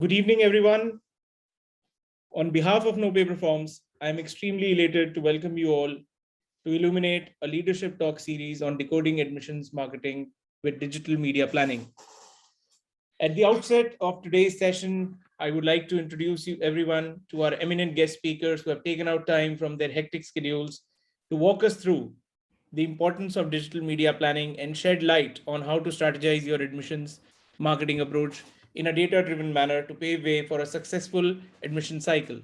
Good evening, everyone. On behalf of NoPaperForms, I am extremely elated to welcome you all to Illuminate, a leadership talk series on decoding admissions marketing with digital media planning. At the outset of today's session, I would like to introduce you everyone to our eminent guest speakers who have taken out time from their hectic schedules to walk us through the importance of digital media planning and shed light on how to strategize your admissions marketing approach in a data-driven manner to pave way for a successful admission cycle.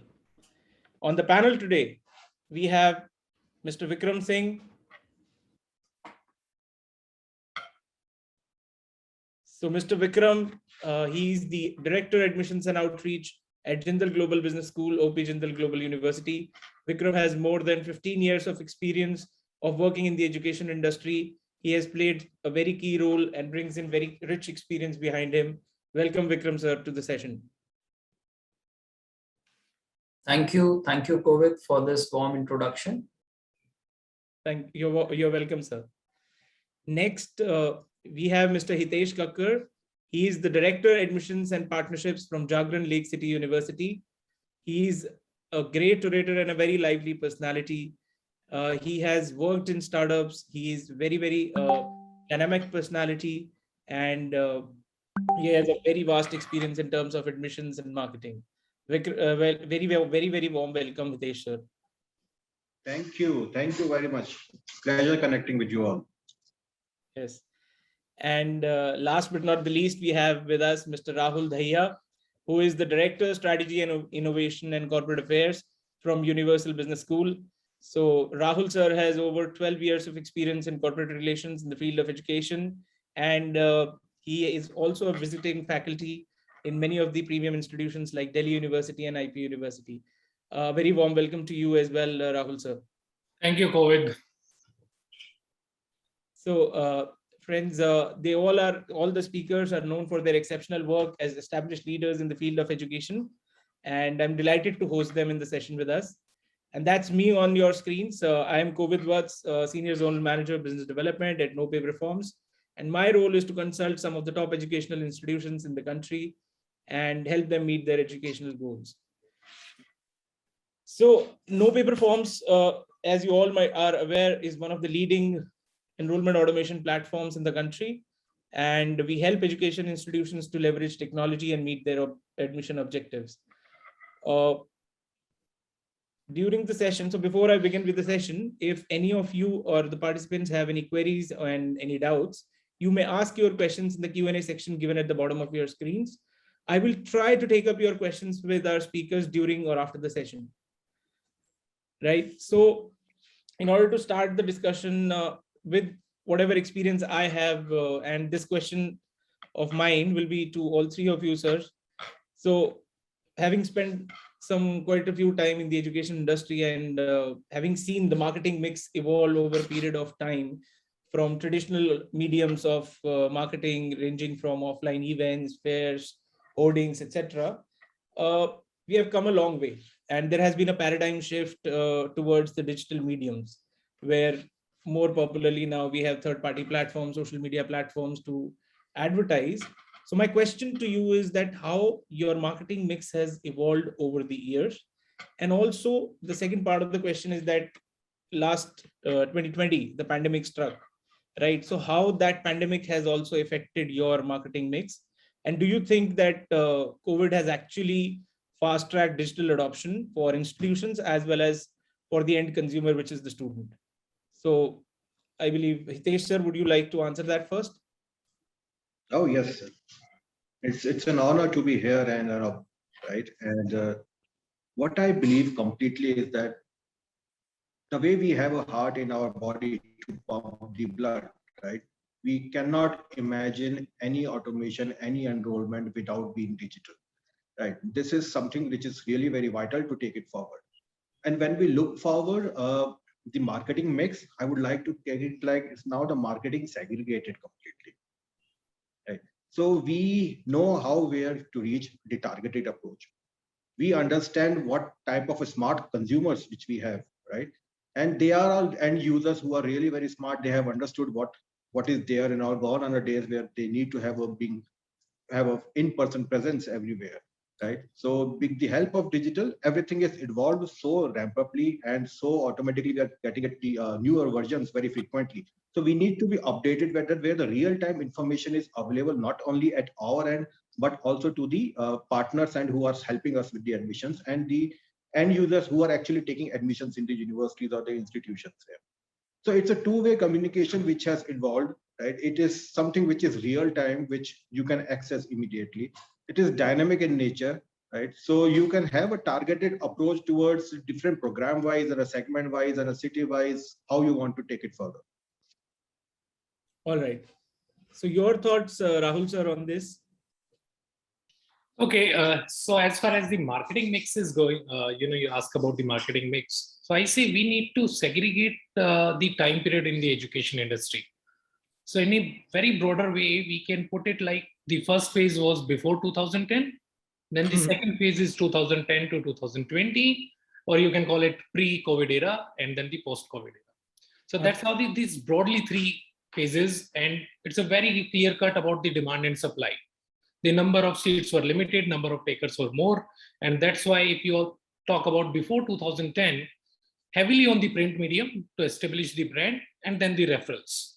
On the panel today, we have Mr. Vikram Singh. So Mr. Vikram, he's the Director Admissions and Outreach at Jindal Global Business School, OP Jindal Global University. Vikram has more than 15 years of experience of working in the education industry. He has played a very key role and brings in very rich experience behind him. Welcome, Vikram, sir, to the session. Thank you, COVID, for this warm introduction. You're welcome, sir. Next, we have Mr. Hitesh Kakkar. He is the Director, Admissions and Partnerships from Jagran Lake City University. He's a great orator and a very lively personality. He has worked in startups. He is very dynamic personality, and he has a very vast experience in terms of admissions and marketing. Very warm welcome, Hitesh, sir. Thank you very much. Pleasure connecting with you all. Yes. And last but not the least, we have with us Mr. Rahul Dhaiya, who is the Director, Strategy and Innovation and Corporate Affairs from Universal Business School. So Rahul sir has over 12 years of experience in corporate relations in the field of education. And he is also a visiting faculty in many of the premium institutions like Delhi University and IP University. Very warm welcome to you as well, Rahul sir. Thank you, COVID. So, friends, all the speakers are known for their exceptional work as established leaders in the field of education, and I'm delighted to host them in the session with us. And that's me on your screens. I am COVID Vats, Senior Zonal Manager, Business Development at NoPaperForms, and my role is to consult some of the top educational institutions in the country and help them meet their educational goals. So, NoPaperForms, as you all are aware, is one of the leading enrollment automation platforms in the country, and we help education institutions to leverage technology and meet their admission objectives. During the session, so before I begin with the session, if any of you or the participants have any queries and any doubts, you may ask your questions in the Q&A section given at the bottom of your screens. I will try to take up your questions with our speakers during or after the session. Right. So in order to start the discussion, with whatever experience I have, and this question of mine will be to all three of you, sirs. So having spent quite a few time in the education industry and having seen the marketing mix evolve over a period of time from traditional mediums of marketing ranging from offline events, fairs, hoardings, etc., we have come a long way. And there has been a paradigm shift towards the digital mediums, where more popularly now we have third-party platforms, social media platforms to advertise. So my question to you is that how your marketing mix has evolved over the years. And also the second part of the question is that last 2020, the pandemic struck, right? So how that pandemic has also affected your marketing mix. And do you think that COVID has actually fast-tracked digital adoption for institutions as well as for the end consumer, which is the student? So I believe, Hitesh sir, would you like to answer that first? Oh, yes, sir. It's an honor to be here, and right. And what I believe completely is that the way we have a heart in our body to pump the blood, right? We cannot imagine any automation, any enrollment without being digital, right? This is something which is really very vital to take it forward. And when we look forward, the marketing mix, I would like to take it like it's now the marketing segregated completely. Right? So we know where to reach the targeted approach. We understand what type of a smart consumers which we have, right? And they are all end users who are really very smart. They have understood what is there and all gone on the days where they need to have a in-person presence everywhere. right? So with the help of digital, everything is evolved so rampantly and so automatically we are getting newer versions very frequently. So we need to be updated where the real-time information is available, not only at our end, but also to the partners and who are helping us with the admissions and the end users who are actually taking admissions in the universities or the institutions there. So it's a two-way communication which has evolved, right? It is something which is real time, which you can access immediately. It is dynamic in nature, right? So you can have a targeted approach towards different program wise or a segment wise or a city wise, how you want to take it further. All right. So your thoughts, Rahul sir, on this? Okay, so as far as the marketing mix is going, you ask about the marketing mix. So I say we need to segregate the time period in the education industry. So in a very broader way, we can put it like the first phase was before 2010, then the second phase is 2010 to 2020, or you can call it pre-COVID era, and then the post-COVID era. So that's how these broadly three phases, and it's a very clear cut about the demand and supply. The number of seats were limited, number of takers were more. And that's why if you talk about before 2010, heavily on the print medium to establish the brand and then the referrals.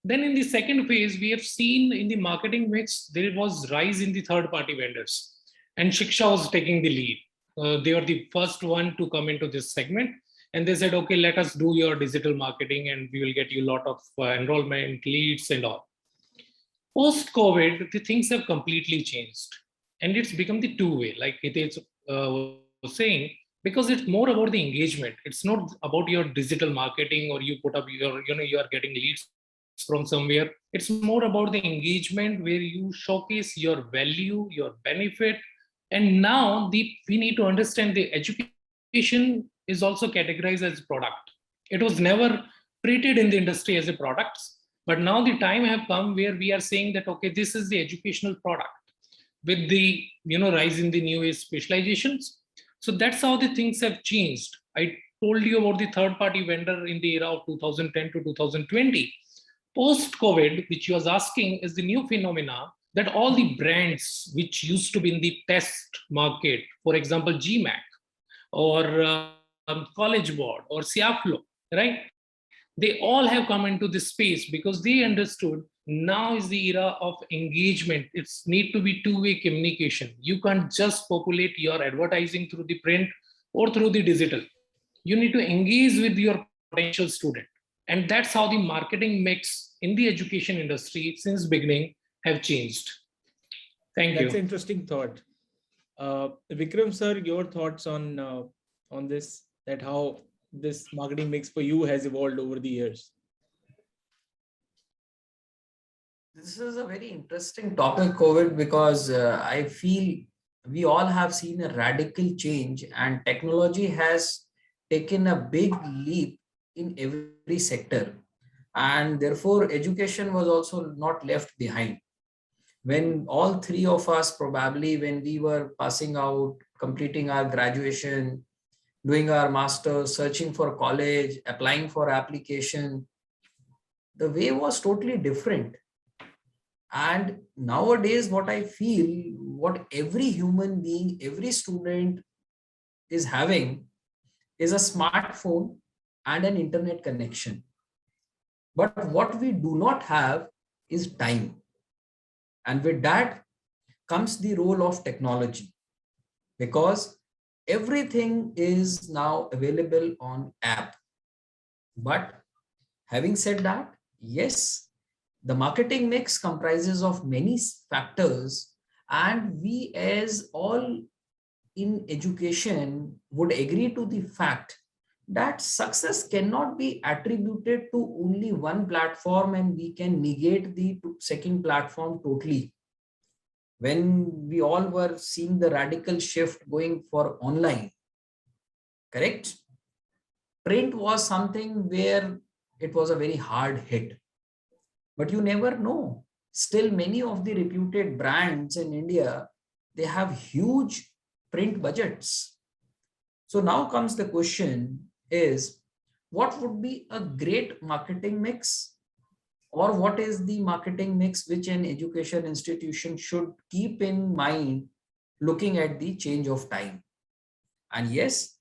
Then in the second phase, we have seen in the marketing mix, there was rise in the third party vendors and Shiksha was taking the lead. They were the first one to come into this segment. And they said, okay, let us do your digital marketing and we will get you a lot of enrollment leads and all. Post-COVID, the things have completely changed, and it's become the two-way, like it is was saying, because it's more about the engagement. It's not about your digital marketing or you put up your, you are getting leads from somewhere. It's more about the engagement where you showcase your value, your benefit, and now we need to understand the education is also categorized as product. It was never treated in the industry as a product. But now the time have come where we are saying that, okay, this is the educational product with the rise in the new age specializations. So that's how the things have changed. I told you about the third party vendor in the era of 2010 to 2020. Post-COVID, which you was asking, is the new phenomena that all the brands which used to be in the test market, for example, GMAC or College Board or Siaflo, right? They all have come into this space because they understood now is the era of engagement. It's need to be two-way communication. You can't just populate your advertising through the print or through the digital. You need to engage with your potential student. And that's how the marketing mix in the education industry since beginning have changed. Thank you. That's an interesting thought. Vikram sir, your thoughts on this, that how this marketing mix for you has evolved over the years? This is a very interesting topic, COVID, because I feel we all have seen a radical change and technology has taken a big leap in every sector. And therefore, education was also not left behind. When all three of us, probably when we were passing out, completing our graduation, doing our master's, searching for college, applying for application, the way was totally different. And nowadays, what I feel, what every human being, every student is having is a smartphone and an internet connection. But what we do not have is time. And with that comes the role of technology, because everything is now available on app. But having said that, yes, the marketing mix comprises of many factors, and we as all in education would agree to the fact that success cannot be attributed to only one platform and we can negate the second platform totally. When we all were seeing the radical shift going for online, correct? Print was something where it was a very hard hit, but you never know. Still, many of the reputed brands in India, they have huge print budgets. So now comes the question is, what would be a great marketing mix? Or what is the marketing mix which an education institution should keep in mind looking at the change of time. And yes,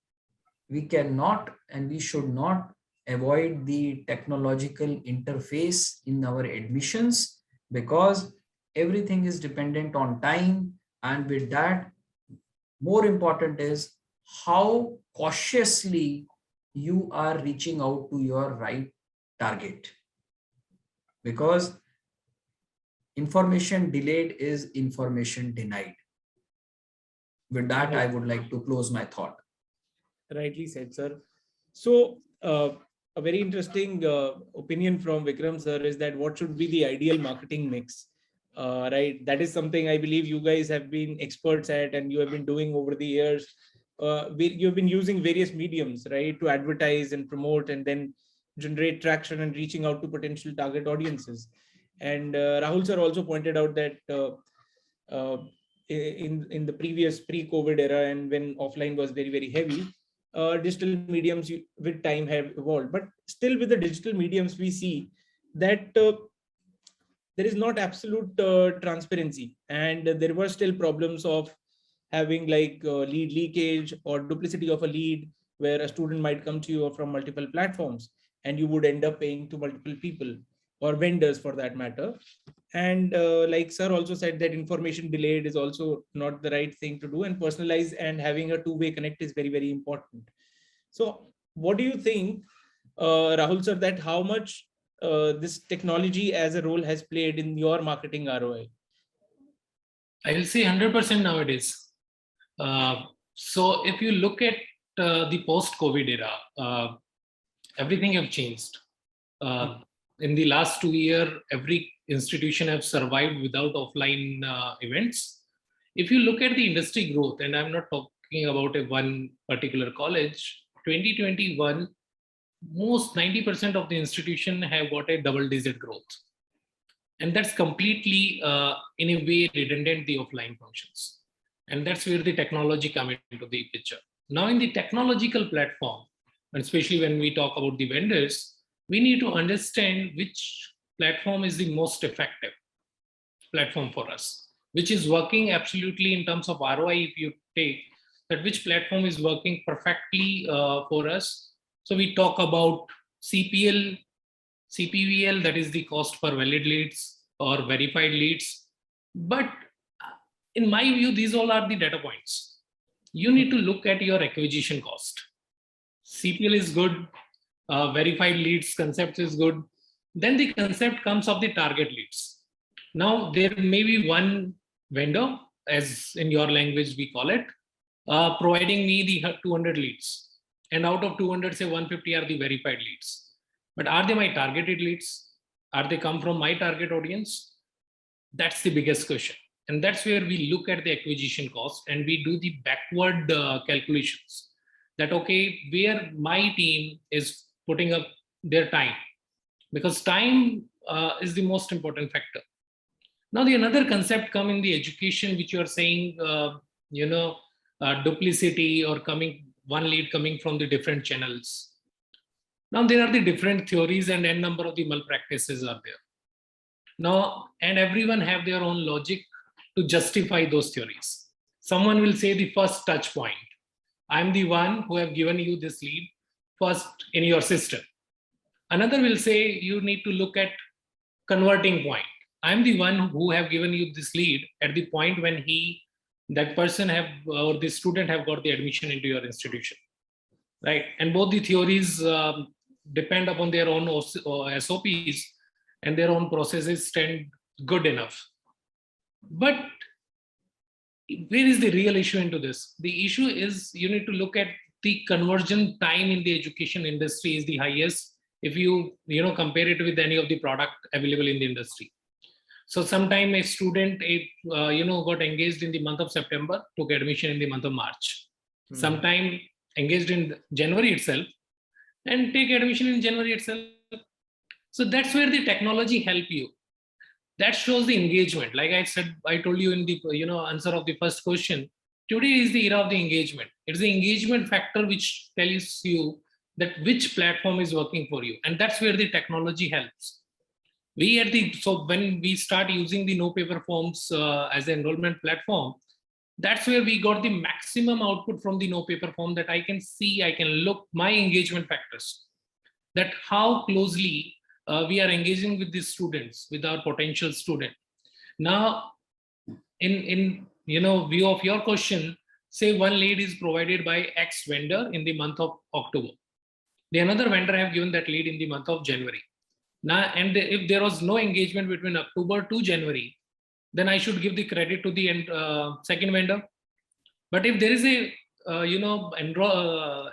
we cannot and we should not avoid the technological interface in our admissions, because everything is dependent on time. And with that, more important is how cautiously you are reaching out to your right target, because information delayed is information denied. With that, I would like to close my thought. Rightly said, sir. So a very interesting opinion from Vikram sir is that what should be the ideal marketing mix? Right, that is something I believe you guys have been experts at, and you have been doing over the years. You've been using various mediums, right, to advertise and promote, and then generate traction and reaching out to potential target audiences. And Rahul sir also pointed out that in the previous pre-COVID era, and when offline was very, very heavy, digital mediums with time have evolved. But still, with the digital mediums, we see that there is not absolute transparency, and there were still problems of having like lead leakage or duplicity of a lead, where a student might come to you from multiple platforms, and you would end up paying to multiple people or vendors for that matter. And like sir also said, that information delayed is also not the right thing to do, and personalize and having a two-way connect is very, very important. So what do you think, Rahul sir, that how much this technology as a role has played in your marketing ROI? I will say 100% nowadays. So if you look at the post-COVID era, everything have changed. In the last 2 years, every institution have survived without offline events. If you look at the industry growth, and I'm not talking about one particular college, 2021, most 90% of the institution have got a double-digit growth. And that's completely, in a way, redundant the offline functions. And that's where the technology comes into the picture. Now, in the technological platform, and especially when we talk about the vendors, we need to understand which platform is the most effective platform for us, which is working absolutely in terms of ROI. If you take that, which platform is working perfectly for us. So we talk about CPL, CPVL, that is the cost per valid leads or verified leads. But in my view, these all are the data points. You need to look at your acquisition cost. CPL is good, verified leads concept is good. Then the concept comes of the target leads. Now there may be one vendor, as in your language we call it, providing me the 200 leads. And out of 200, say 150 are the verified leads. But are they my targeted leads? Are they come from my target audience? That's the biggest question. And that's where we look at the acquisition cost and we do the backward calculations. That, okay, where my team is putting up their time, because time is the most important factor. Now, the another concept come in the education, which you are saying, duplicity or one lead coming from the different channels. Now, there are the different theories and n number of the malpractices are there. Now, and everyone have their own logic to justify those theories. Someone will say the first touch point. I'm the one who have given you this lead first in your system. Another will say you need to look at converting point. I'm the one who have given you this lead at the point when that person have, or the student have got the admission into your institution, right? And both the theories depend upon their own SOPs and their own processes stand good enough. But where is the real issue into this? The issue is you need to look at the conversion time in the education industry is the highest if you compare it with any of the product available in the industry. So sometime a student got engaged in the month of September, took admission in the month of March. Sometime engaged in January itself and take admission in January itself. So that's where the technology help you. That shows the engagement. Like I said, I told you in the answer of the first question, today is the era of the engagement. It's the engagement factor which tells you that which platform is working for you. And that's where the technology helps. So when we start using the NoPaperForms as an enrollment platform, That's where we got the maximum output from the NoPaperForm, that I can see, I can look my engagement factors, that how closely we are engaging with these students, with our potential student. Now, in view of your question, say one lead is provided by X vendor in the month of October. The another vendor have given that lead in the month of January. Now, and if there was no engagement between October to January, then I should give the credit to the second vendor. But if there is a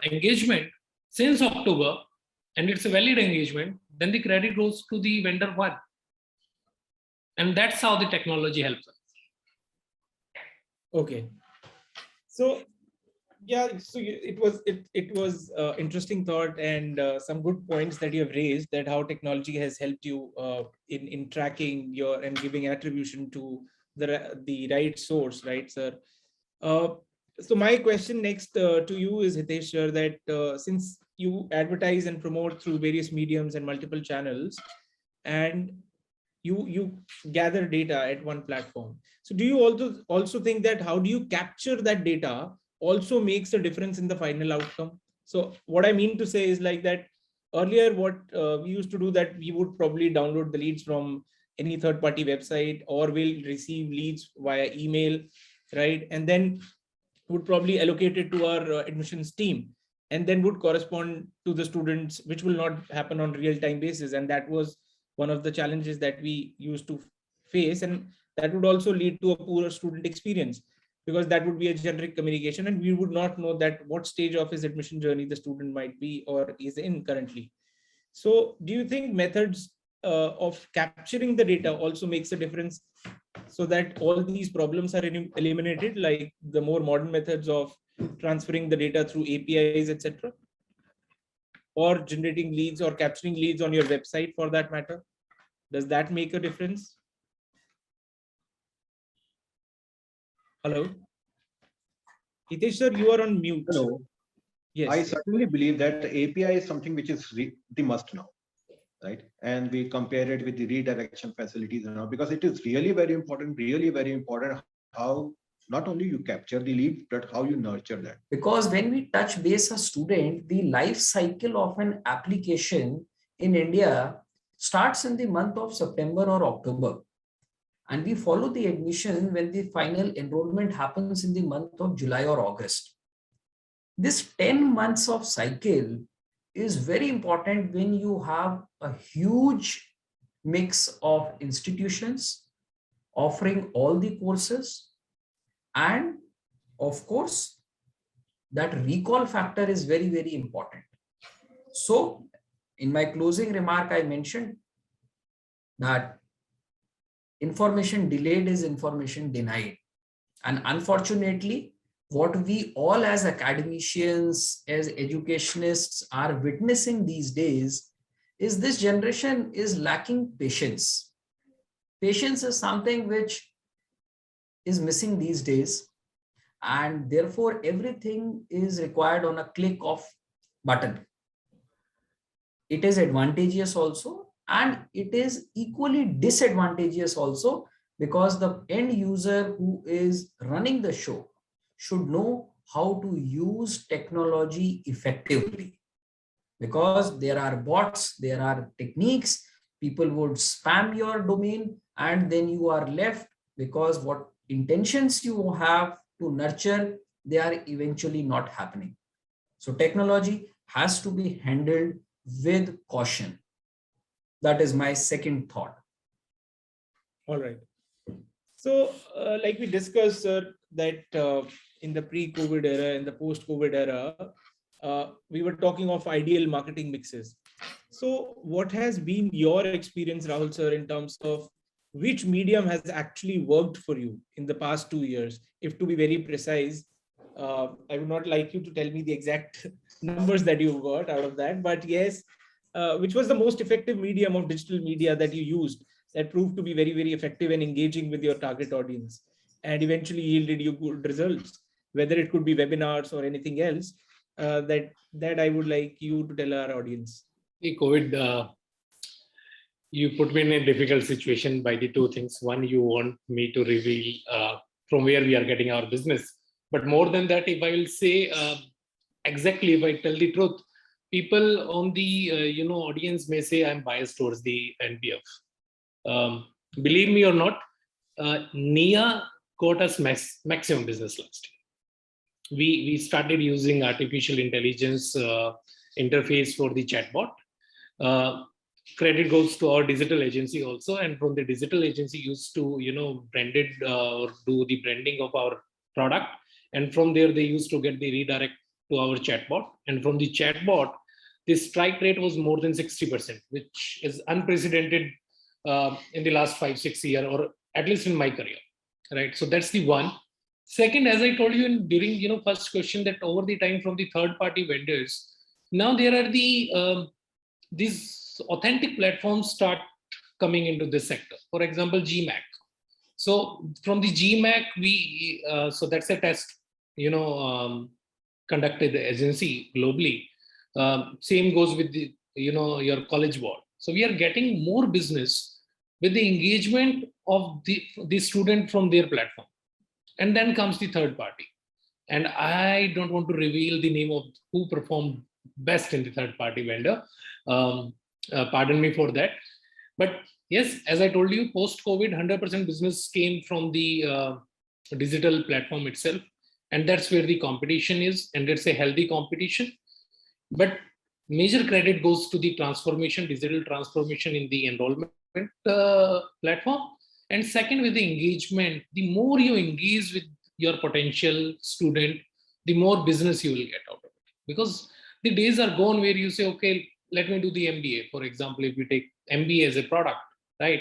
engagement since October and it's a valid engagement, then the credit goes to the vendor one. And that's how the technology helps us. Okay. So yeah, so it was interesting thought and some good points that you have raised, that how technology has helped you in tracking your and giving attribution to the right source, right, sir? So my question next to you is, Hitesh, sir, that since you advertise and promote through various mediums and multiple channels, and you gather data at one platform, so do you also think that how do you capture that data also makes a difference in the final outcome? So what I mean to say is like that earlier what we used to do, that we would probably download the leads from any third-party website, or we'll receive leads via email, right? And then would probably allocate it to our admissions team, and then would correspond to the students, which will not happen on real-time basis. And that was one of the challenges that we used to face, and that would also lead to a poorer student experience, because that would be a generic communication and we would not know that what stage of his admission journey the student might be or is in currently. So do you think methods of capturing the data also makes a difference, so that all these problems are eliminated, like the more modern methods of transferring the data through APIs, etc., or generating leads or capturing leads on your website for that matter? Does that make a difference? Hello? Hitesh sir, you are on mute. Hello. Yes. I certainly believe that the API is something which is the must now, right? And we compare it with the redirection facilities and all, because it is really very important how not only you capture the lead, but how you nurture that. Because when we touch base a student, the life cycle of an application in India starts in the month of September or October. And we follow the admission when the final enrollment happens in the month of July or August. This 10 months of cycle is very important when you have a huge mix of institutions offering all the courses. And of course, that recall factor is very, very important. So in my closing remark, I mentioned that information delayed is information denied. And unfortunately, what we all as academicians, as educationists are witnessing these days is this generation is lacking patience. Patience is something which is missing these days. And therefore, everything is required on a click of button. It is advantageous also, and it is equally disadvantageous also, because the end user who is running the show should know how to use technology effectively. Because there are bots, there are techniques, people would spam your domain, and then you are left, because what intentions you have to nurture, they are eventually not happening. So technology has to be handled with caution. That is my second thought. All right. So like we discussed, sir, that in the pre-COVID era, in the post-COVID era, we were talking of ideal marketing mixes. So what has been your experience, Rahul sir, in terms of which medium has actually worked for you in the past 2 years? If to be very precise, I would not like you to tell me the exact numbers that you got out of that, but yes, which was the most effective medium of digital media that you used that proved to be very, very effective and engaging with your target audience and eventually yielded you good results, whether it could be webinars or anything else, that I would like you to tell our audience. The COVID, you put me in a difficult situation by the two things. One, you want me to reveal from where we are getting our business. But more than that, if I will say exactly, if I tell the truth, people on the audience may say I'm biased towards the NBF. Believe me or not, NIA got us maximum business last year. We started using artificial intelligence interface for the chatbot. Credit goes to our digital agency also, and from the digital agency used to branded or do the branding of our product, and from there they used to get the redirect to our chatbot, and from the chatbot the strike rate was more than 60%, which is unprecedented in the last 5-6 years, or at least in my career, right? So that's the one. Second, as I told you during first question, that over the time from the third party vendors, now there are the these authentic platforms start coming into this sector. For example, GMAC. So from the GMAC, we so that's a test conducted the agency globally. Same goes with the your college board. So we are getting more business with the engagement of the student from their platform, and then comes the third party. And I don't want to reveal the name of who performed best in the third party vendor. Pardon me for that. But yes, as I told you, post-COVID, 100% business came from the digital platform itself. And that's where the competition is. And it's a healthy competition. But major credit goes to the transformation, digital transformation in the enrollment platform. And second, with the engagement, the more you engage with your potential student, the more business you will get out of it. Because the days are gone where you say, okay, let me do the MBA. For example, if we take MBA as a product, right?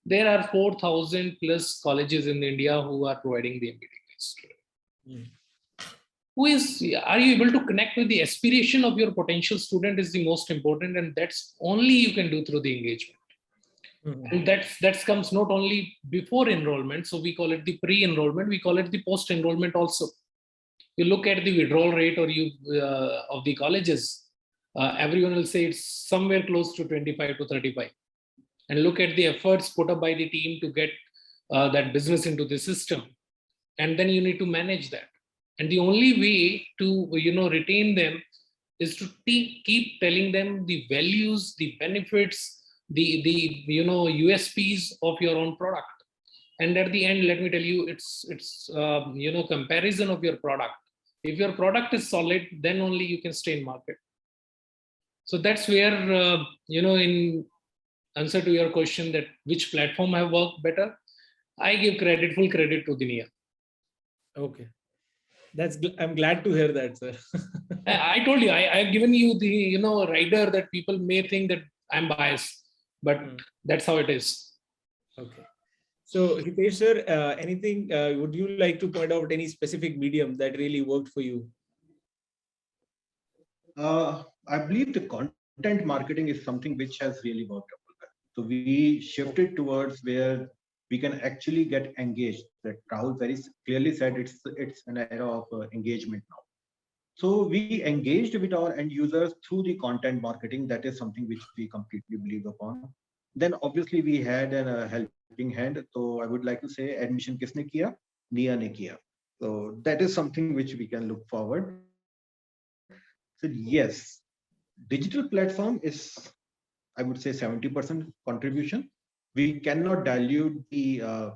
There are 4,000 plus colleges in India who are providing the MBA degrees. Are you able to connect with the aspiration of your potential student is the most important, and that's only you can do through the engagement. And that comes not only before enrollment, so we call it the pre-enrollment, we call it the post-enrollment also. You look at the withdrawal rate or of the colleges, everyone will say it's somewhere close to 25 to 35. And look at the efforts put up by the team to get that business into the system. And then you need to manage that. And the only way to retain them is to keep telling them the values, the benefits, the USPs of your own product. And at the end, let me tell you, it's comparison of your product. If your product is solid, then only you can stay in market. So that's where, in answer to your question that which platform have worked better, I give full credit to the NIA. Okay. I'm glad to hear that, sir. I told you, I've given you the, rider that people may think that I'm biased, but that's how it is. Okay. So Hitesh sir, anything, would you like to point out any specific medium that really worked for you? I believe the content marketing is something which has really worked out. So we shifted towards where we can actually get engaged. That Rahul very clearly said it's an era of engagement now. So we engaged with our end users through the content marketing. That is something which we completely believe upon. Then obviously we had a helping hand. So I would like to say admission kisne kiya? NIA ne kiya. So that is something which we can look forward. So yes, digital platform is, I would say, 70% contribution. We cannot dilute the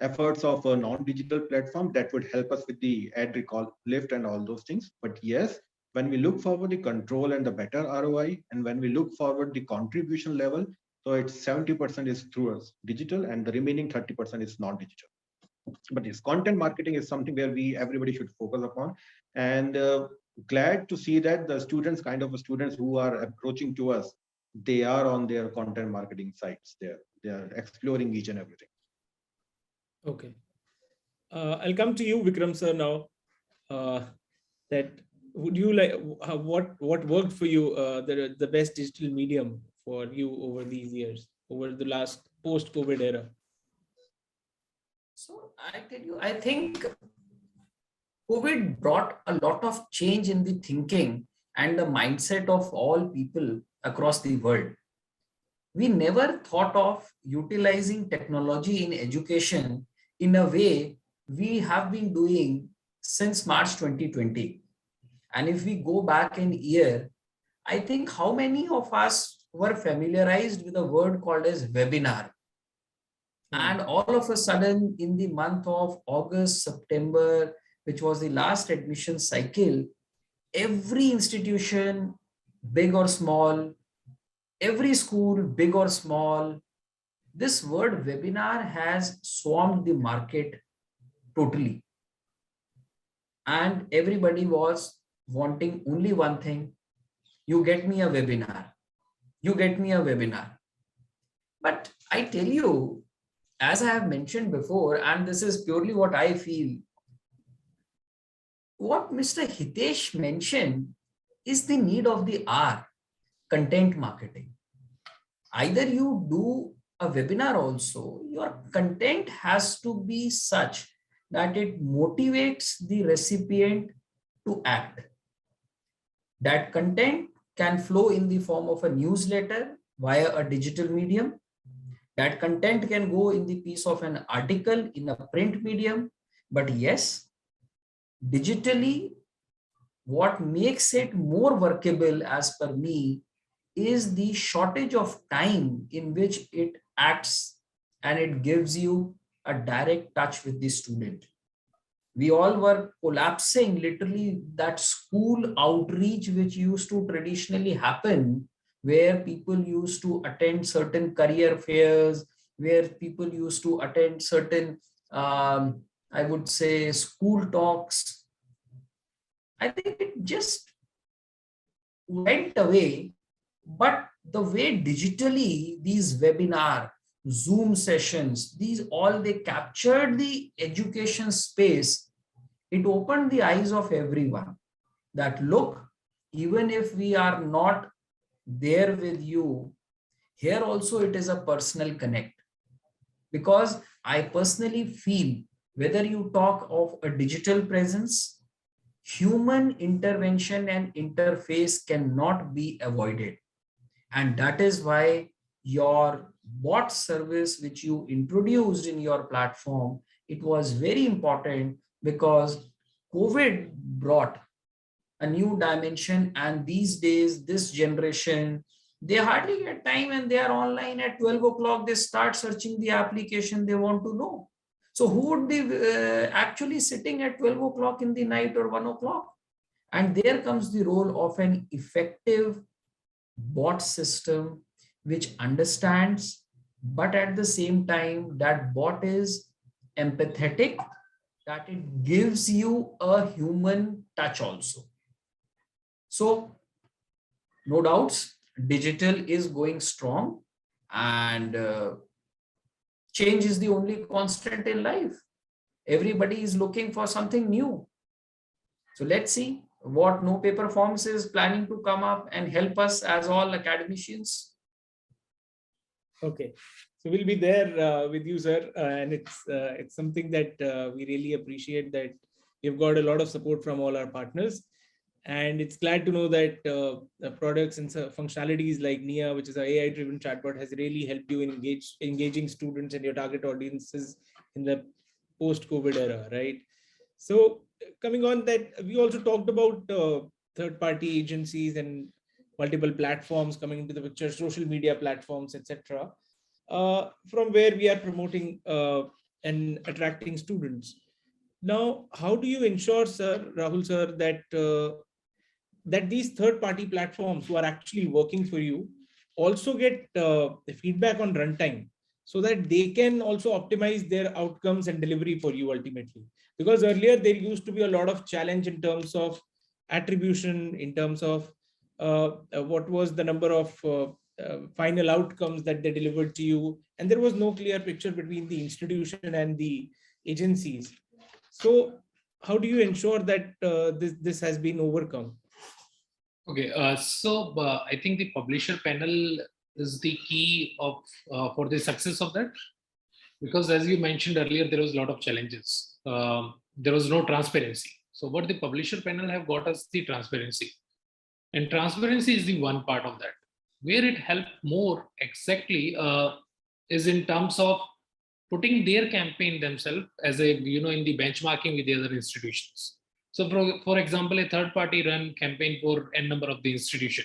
efforts of a non-digital platform that would help us with the ad recall lift and all those things. But yes, when we look forward the control and the better ROI, and when we look forward the contribution level, so it's 70% is through us digital, and the remaining 30% is non-digital. But yes, content marketing is something where everybody should focus upon, and glad to see that the students who are approaching to us, they are on their content marketing sites. They are exploring each and everything. Okay. I'll come to you, Vikram sir, now. That would you like, what worked for you, the best digital medium for you over these years, over the last post-COVID era? So I tell you, I think COVID brought a lot of change in the thinking and the mindset of all people across the world. We never thought of utilizing technology in education in a way we have been doing since March 2020. And if we go back an year, I think how many of us were familiarized with a word called as webinar? And all of a sudden, in the month of August, September, which was the last admission cycle, every institution, big or small, every school, big or small, this word webinar has swarmed the market totally. And everybody was wanting only one thing: you get me a webinar. You get me a webinar. But I tell you, as I have mentioned before, and this is purely what I feel, what Mr. Hitesh mentioned is the need of the hour: content marketing. Either you do a webinar also, your content has to be such that it motivates the recipient to act. That content can flow in the form of a newsletter via a digital medium. That content can go in the piece of an article in a print medium. But yes, digitally, what makes it more workable as per me is the shortage of time in which it acts, and it gives you a direct touch with the student. We all were collapsing literally that school outreach which used to traditionally happen, where people used to attend certain career fairs, where people used to attend certain, I would say, school talks. I think it just went away. But the way digitally these webinar, Zoom sessions, these all, they captured the education space. It opened the eyes of everyone that look, even if we are not there with you, here also it is a personal connect. Because I personally feel, whether you talk of a digital presence, human intervention and interface cannot be avoided. And that is why your bot service, which you introduced in your platform, it was very important, because COVID brought a new dimension. And these days, this generation, they hardly get time, and they are online at 12 o'clock. They start searching the application they want to know. So who would be actually sitting at 12 o'clock in the night or 1 o'clock? And there comes the role of an effective bot system which understands, but at the same time, that bot is empathetic, that it gives you a human touch also. So, no doubts, digital is going strong, and change is the only constant in life. Everybody is looking for something new. So let's see what NoPaperForms is planning to come up and help us as all academicians. Okay, so we'll be there with you, sir, and it's something that we really appreciate, that we've got a lot of support from all our partners, and it's glad to know that the products and functionalities like NIA, which is our AI-driven chatbot, has really helped you in engaging students and your target audiences in the post-COVID era, right? So coming on that, we also talked about third-party agencies and multiple platforms coming into the picture, social media platforms, etc., from where we are promoting and attracting students. Now, how do you ensure, sir, Rahul sir, that these third-party platforms who are actually working for you also get the feedback on runtime, so that they can also optimize their outcomes and delivery for you ultimately? Because earlier there used to be a lot of challenge in terms of attribution, in terms of what was the number of final outcomes that they delivered to you, and there was no clear picture between the institution and the agencies. So how do you ensure that this has been overcome? Okay, so I think the publisher panel is the key of for the success of that, because as you mentioned earlier, there was a lot of challenges. There was no transparency. So what the publisher panel have got us the transparency, and transparency is the one part of that. Where it helped more exactly is in terms of putting their campaign themselves as a, in the benchmarking with the other institutions. So for example, a third party run campaign for n number of the institution.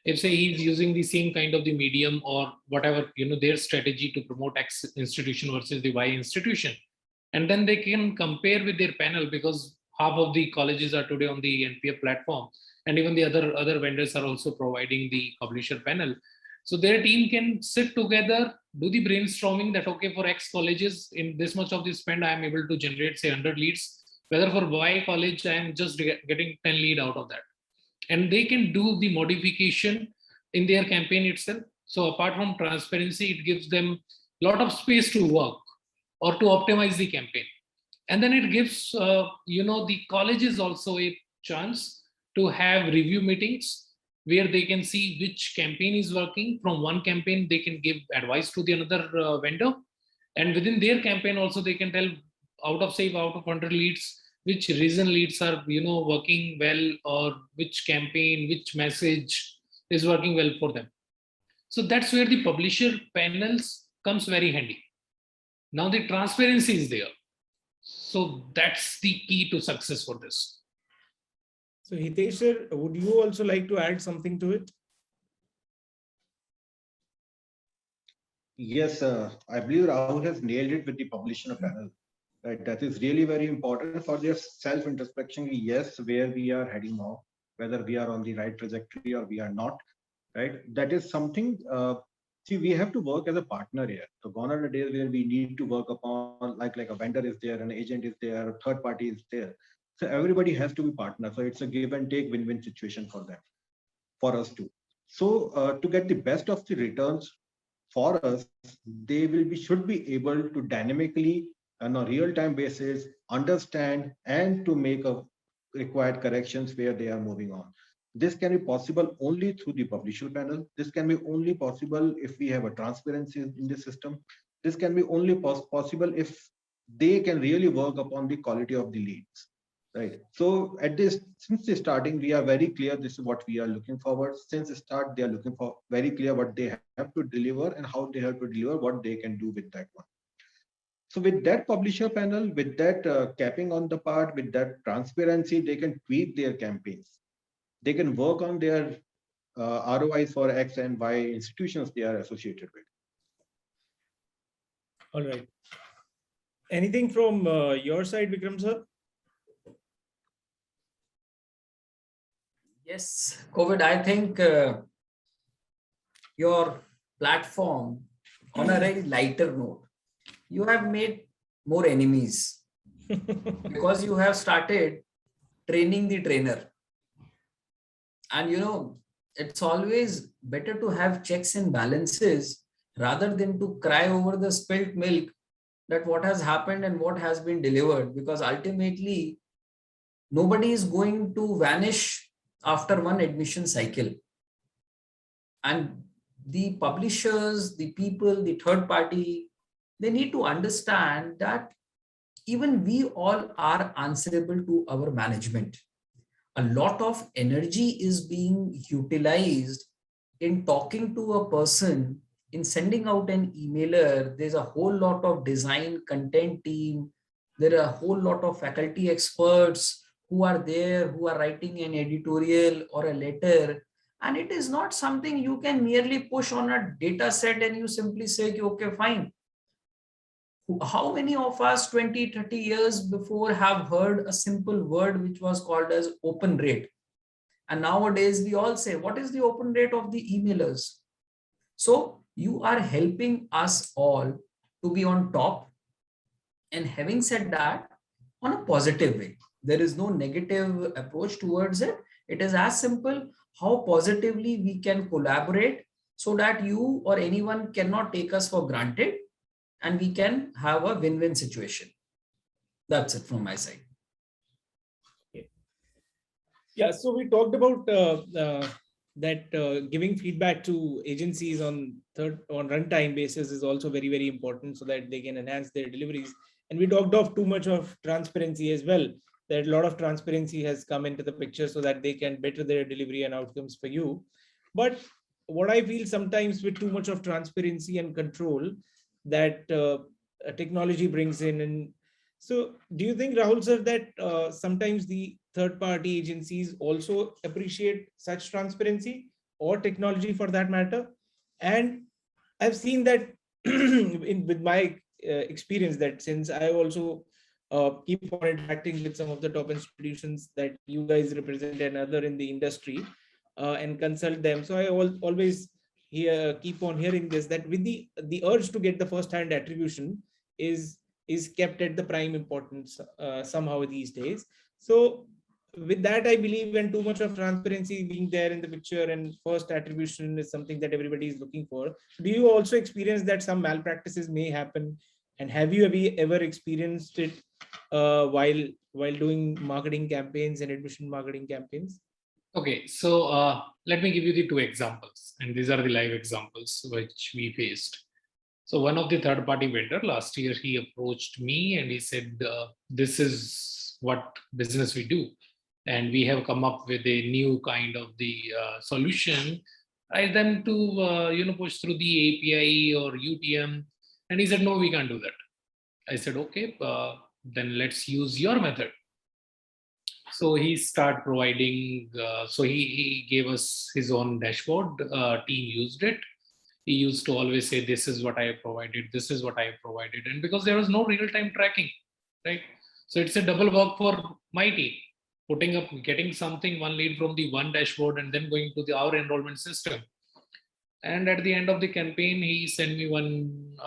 If say he's using the same kind of the medium or whatever, their strategy to promote X institution versus the Y institution, and then they can compare with their panel, because half of the colleges are today on the NPF platform, and even the other vendors are also providing the publisher panel. So their team can sit together, do the brainstorming that, okay, for X colleges in this much of the spend, I am able to generate say 100 leads, whether for Y college, I am just getting 10 lead out of that. And they can do the modification in their campaign itself. So apart from transparency, it gives them a lot of space to work or to optimize the campaign. And then it gives, the colleges also a chance to have review meetings where they can see which campaign is working. From one campaign, they can give advice to the another vendor. And within their campaign also, they can tell out of 100 leads, which reason leads are, working well, or which campaign, which message is working well for them. So that's where the publisher panels comes very handy. Now the transparency is there. So that's the key to success for this. So Hitesh sir, would you also like to add something to it? Yes, I believe Rahul has nailed it with the publisher panel. Right, that is really very important for their self-introspection. Yes, where we are heading now, whether we are on the right trajectory or we are not. Right, that is something. See, we have to work as a partner here. So gone are the days where we need to work upon like a vendor is there, an agent is there, a third party is there. So everybody has to be partner. So it's a give and take win-win situation for them, for us too. So to get the best of the returns for us, they should be able to dynamically on a real-time basis understand and to make a required corrections where they are moving on. This can be possible only through the publisher panel. This can be only possible if we have a transparency in the system. This can be only possible if they can really work upon the quality of the leads. Right. So since the starting, we are very clear this is what we are looking forward. Since the start, they are looking for very clear what they have to deliver and how they have to deliver, what they can do with that one. So with that publisher panel, with that capping on the part, with that transparency, they can tweak their campaigns. They can work on their ROIs for X and Y institutions they are associated with. All right. Anything from your side, Vikram sir? Yes, COVID, I think your platform, on a very lighter note, you have made more enemies because you have started training the trainer. And it's always better to have checks and balances rather than to cry over the spilt milk that what has happened and what has been delivered, because ultimately nobody is going to vanish after one admission cycle. And the publishers, the people, the third party, they need to understand that even we all are answerable to our management. A lot of energy is being utilized in talking to a person, in sending out an emailer. There's a whole lot of design content team. There are a whole lot of faculty experts who are there, who are writing an editorial or a letter. And it is not something you can merely push on a data set and you simply say, okay, fine. How many of us 20, 30 years before have heard a simple word which was called as open rate? And nowadays we all say, what is the open rate of the emailers? So you are helping us all to be on top. And having said that, on a positive way, there is no negative approach towards it. It is as simple how positively we can collaborate so that you or anyone cannot take us for granted and we can have a win-win situation. That's it from my side. Yeah, so we talked about that giving feedback to agencies on runtime basis is also very, very important so that they can enhance their deliveries. And we talked of too much of transparency as well, that a lot of transparency has come into the picture so that they can better their delivery and outcomes for you. But what I feel sometimes with too much of transparency and control, that technology brings in. And so do you think, Rahul sir, that sometimes the third-party agencies also appreciate such transparency, or technology for that matter? And I've seen that with my experience, that since I also keep on interacting with some of the top institutions that you guys represent and other in the industry, and consult them. So I always keep on hearing this, that with the urge to get the first-hand attribution is kept at the prime importance somehow these days. So with that, I believe, when too much of transparency being there in the picture and first attribution is something that everybody is looking for, do you also experience that some malpractices may happen? And have you ever experienced it while doing marketing campaigns and admission marketing campaigns? Okay, so let me give you the two examples, and these are the live examples which we faced. So one of the third-party vendor last year, he approached me and he said, this is what business we do, and we have come up with a new kind of the solution. I them to push through the API or UTM, and he said, no, we can't do that. I said, okay, then let's use your method. So he started providing, so he gave us his own dashboard, team used it. He used to always say, this is what I have provided, this is what I have provided. And because there was no real-time tracking, right? So it's a double work for my team, putting up, getting something, one lead from the one dashboard and then going to our enrollment system. And at the end of the campaign, he sent me one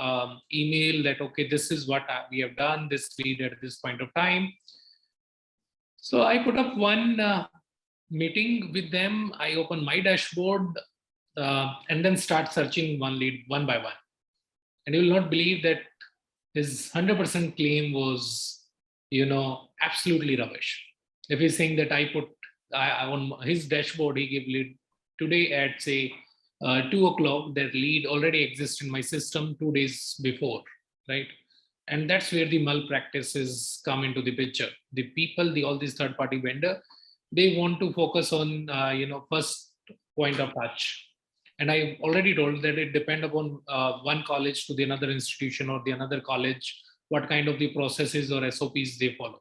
email that, okay, this is what we have done, this lead at this point of time. So I put up one meeting with them. I open my dashboard and then start searching one lead one by one. And you will not believe that his 100% claim was, absolutely rubbish. If he's saying that I on his dashboard, he gave lead today at say 2 o'clock, that lead already exists in my system 2 days before, right? And that's where the malpractices come into the picture. The people, all these third-party vendor, they want to focus on, first point of touch. And I already told that it depends upon one college to the another institution or the another college, what kind of the processes or SOPs they follow.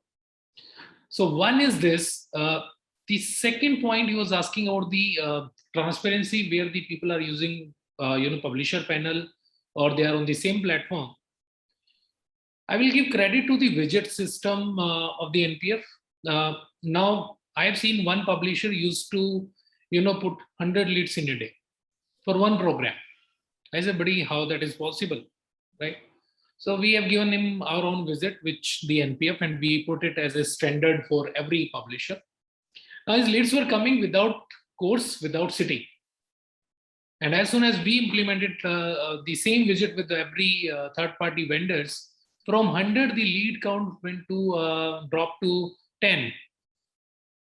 So one is this. The second point he was asking about the transparency, where the people are using, publisher panel, or they are on the same platform. I will give credit to the widget system of the NPF. Now, I have seen one publisher used to, put 100 leads in a day for one program. I said, buddy, how that is possible, right? So we have given him our own widget, which the NPF, and we put it as a standard for every publisher. Now his leads were coming without course, without city. And as soon as we implemented the same widget with every third-party vendors, from 100, the lead count went to drop to 10,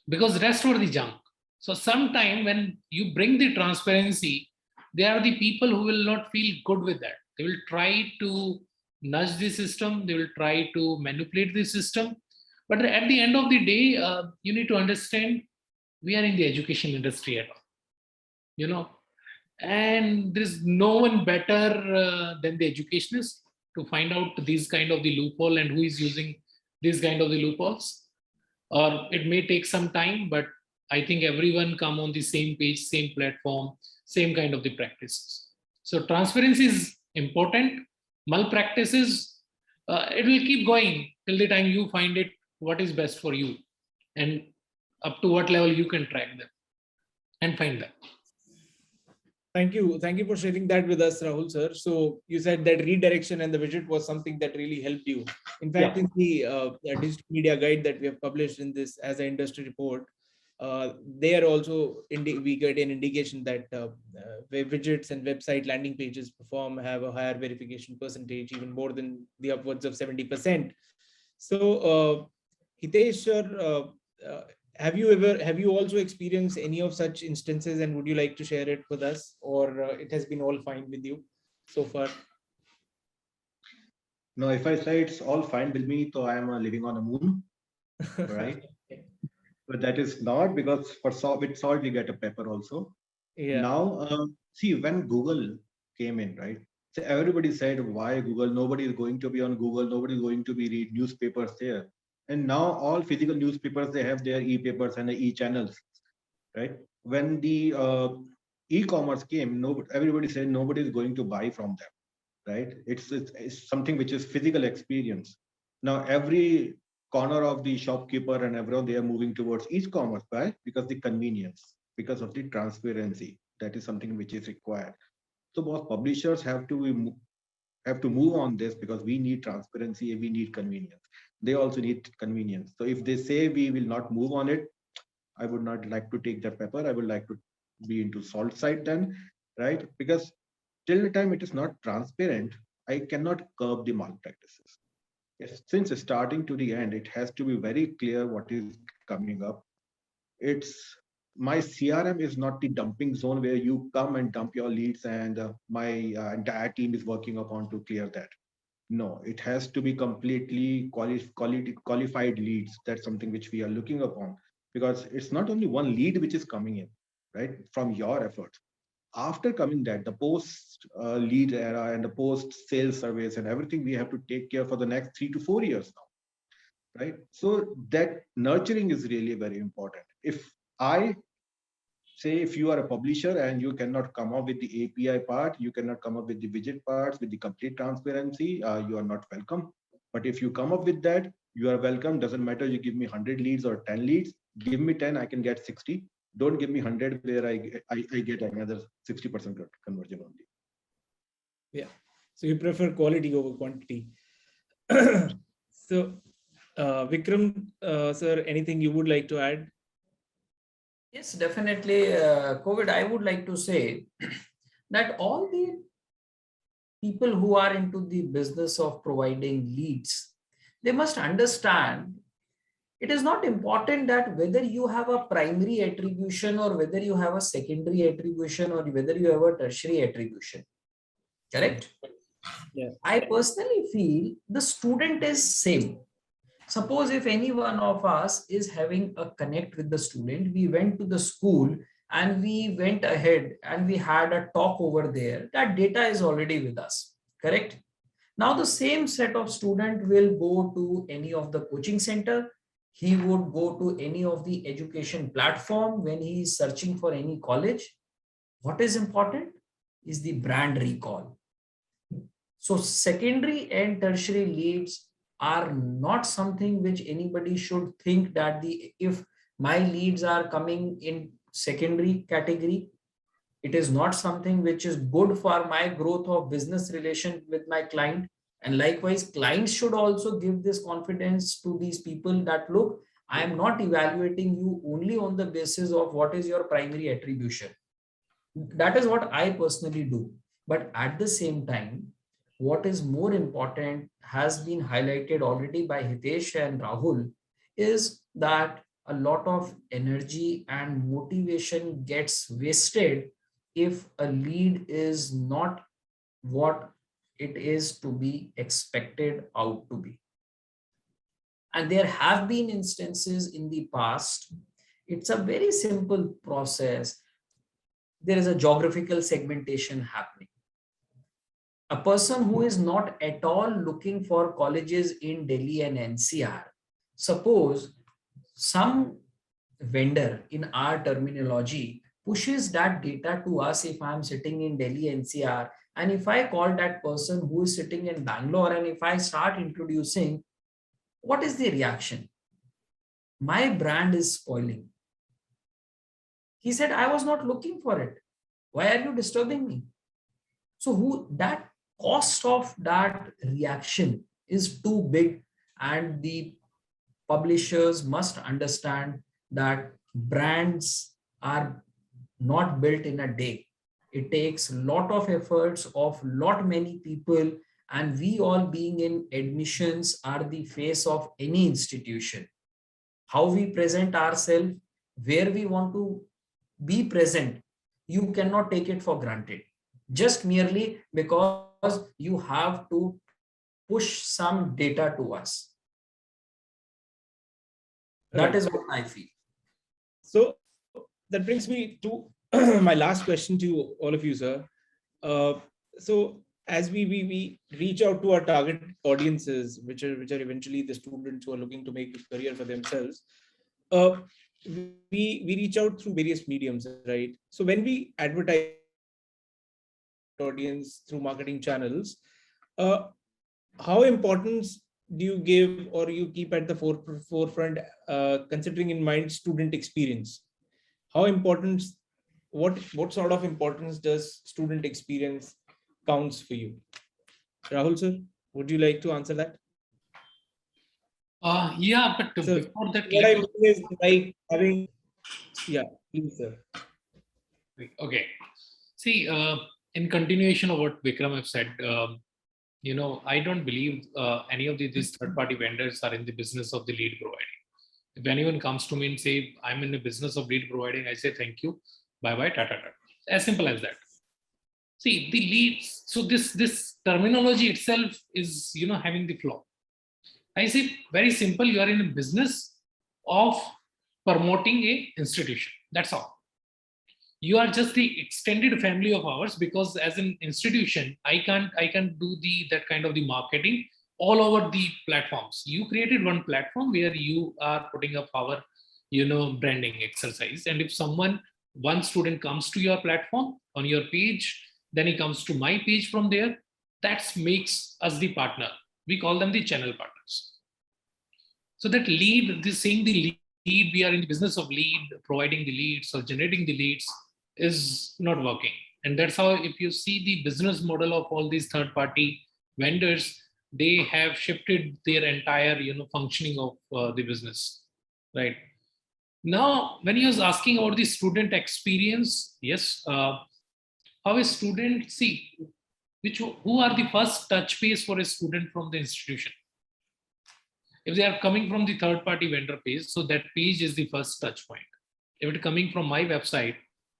because rest were the junk. So sometime when you bring the transparency, there are the people who will not feel good with that. They will try to nudge the system. They will try to manipulate the system. But at the end of the day, you need to understand, we are in the education industry at all, and there's no one better than the educationist to find out these kind of the loophole and who is using these kind of the loopholes. Or it may take some time, but I think everyone come on the same page, same platform, same kind of the practices. So transparency is important. Malpractices, it will keep going till the time you find it what is best for you, and up to what level you can track them and find them. Thank you for sharing that with us, Rahul sir. So you said that redirection and the widget was something that really helped you. In fact, in the digital media guide that we have published in this as an industry report, there also we get an indication that widgets and website landing pages have a higher verification percentage, even more than the upwards of 70%. So Hitesh sir, have you also experienced any of such instances, and would you like to share it with us, or it has been all fine with you so far? No, if I say it's all fine with me, so I am living on the moon, right? But that is not, because with salt you get a pepper also. Yeah. Now, see, when Google came in, right? So everybody said, why Google? Nobody is going to be on Google. Nobody is going to be read newspapers there. And now all physical newspapers, they have their e-papers and the e-channels, right? When the e-commerce came, everybody said nobody is going to buy from them, right? It's something which is physical experience. Now every corner of the shopkeeper and everyone, they are moving towards e-commerce, right? Because the convenience, because of the transparency, that is something which is required. So both publishers have to move on this, because we need transparency and we need convenience. They also need convenience. So if they say we will not move on it, I would not like to take that pepper. I would like to be into salt side then, right? Because till the time it is not transparent, I cannot curb the malpractices. Yes, since starting to the end, it has to be very clear what is coming up. It's my CRM is not the dumping zone where you come and dump your leads and my entire team is working upon to clear that. No, it has to be completely qualified leads. That's something which we are looking upon, because it's not only one lead which is coming in, right, from your efforts. After coming that, the post lead era and the post sales surveys and everything we have to take care for the next 3 to 4 years now, right? So that nurturing is really very important. If I say, if you are a publisher and you cannot come up with the API part, you cannot come up with the widget parts, with the complete transparency, you are not welcome. But if you come up with that, you are welcome. Doesn't matter, you give me 100 leads or 10 leads, give me 10, I can get 60. Don't give me 100 where I get another 60% conversion only. Yeah. So you prefer quality over quantity. So Vikram, sir, anything you would like to add? Yes, definitely. COVID, I would like to say that all the people who are into the business of providing leads, they must understand it is not important that whether you have a primary attribution or whether you have a secondary attribution or whether you have a tertiary attribution. Correct? Yeah. I personally feel the student is same. Suppose if any one of us is having a connect with the student, we went to the school and we went ahead and we had a talk over there, that data is already with us, correct? Now the same set of student will go to any of the coaching center. He would go to any of the education platform when he is searching for any college. What is important is the brand recall. So secondary and tertiary leads are not something which anybody should think that if my leads are coming in secondary category, it is not something which is good for my growth of business relation with my client. And likewise, clients should also give this confidence to these people that, look, I am not evaluating you only on the basis of what is your primary attribution. That is what I personally do. But at the same time, what is more important has been highlighted already by Hitesh and Rahul is that a lot of energy and motivation gets wasted if a lead is not what it is to be expected out to be. And there have been instances in the past. It's a very simple process. There is a geographical segmentation happening. A person who is not at all looking for colleges in Delhi and NCR, suppose some vendor in our terminology pushes that data to us if I'm sitting in Delhi NCR, and if I call that person who is sitting in Bangalore and if I start introducing, what is the reaction? My brand is spoiling. He said, I was not looking for it. Why are you disturbing me? So that cost of that reaction is too big, and the publishers must understand that brands are not built in a day. It takes a lot of efforts of lot many people, and we all being in admissions are the face of any institution. How we present ourselves, where we want to be present, you cannot take it for granted just merely because you have to push some data to us. That is what I feel. So that brings me to my last question to all of you, sir. So as we reach out to our target audiences, which are eventually the students who are looking to make a career for themselves, we reach out through various mediums, right? So when we advertise audience through marketing channels, how important do you give or you keep at the forefront, considering in mind student experience? How important, what sort of importance does student experience counts for you? Rahul sir, would you like to answer that? Yeah, but So before that, what I mean is like having, yeah, please sir. okay. See, in continuation of what Vikram have said, I don't believe any of these third-party vendors are in the business of the lead providing. If anyone comes to me and say, I'm in the business of lead providing, I say, thank you, bye-bye, ta-ta-ta. As simple as that. See, the leads, so this terminology itself is, having the flaw. I say, very simple, you are in a business of promoting a institution. That's all. You are just the extended family of ours, because as an institution, I can't do that kind of the marketing all over the platforms. You created one platform where you are putting up our, branding exercise. And if one student comes to your platform on your page, then he comes to my page from there. That makes us the partner. We call them the channel partners. So that lead, saying the lead, we are in the business of lead, providing the leads or generating the leads, is not working. And that's how, if you see the business model of all these third-party vendors, they have shifted their entire, functioning of the business, right? Now, when he was asking about the student experience, yes, how a student, see, who are the first touch base for a student from the institution? If they are coming from the third-party vendor page, so that page is the first touch point. If it's coming from my website,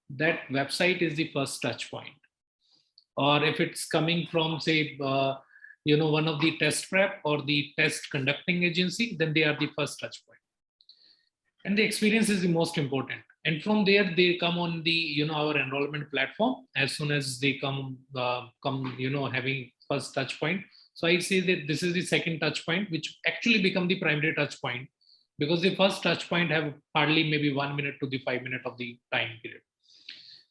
that website is the first touch point. Or if it's coming from, say, one of the test prep or the test conducting agency, then they are the first touch point. And the experience is the most important. And from there, they come on the, our enrollment platform. As soon as they come, having first touch point. So I say that this is the second touch point, which actually become the primary touch point, because the first touch point have hardly maybe 1 minute to the 5 minute of the time period.